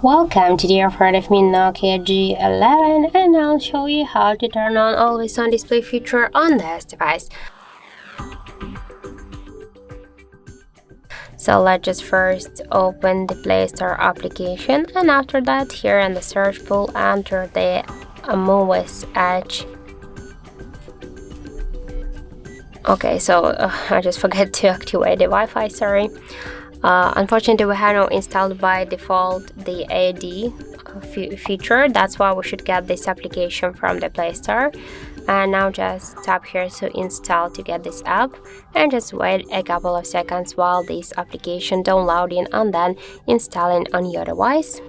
Welcome to the offer of me Nokia G11, and I'll show you how to turn on always on display feature on this device. So let's just first open the Play Store application, and after that here in the search pool enter the Muviz Edge. Okay, so I just forgot to activate the Wi-Fi, sorry. Unfortunately, we have not installed by default the AOD feature. That's why we should get this application from the Play Store. And now just tap here to install to get this app, and just wait a couple of seconds while this application downloading and then installing on your device.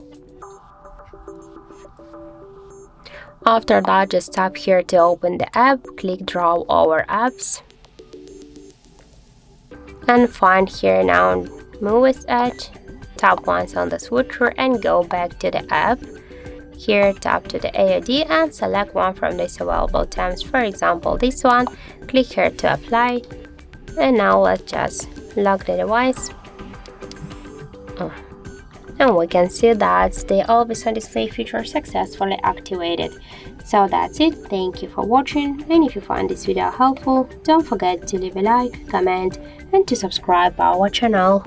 After that, just tap here to open the app, click Draw Over Apps, and find here now Muviz Edge, tap once on the switcher and go back to the app. Here tap to the AOD and select one from these available tabs, for example this one. Click here to apply, and now let's just lock the device. And we can see that the always on display feature successfully activated. So that's it. Thank you for watching, and if you find this video helpful, don't forget to leave a like, comment and to subscribe our channel.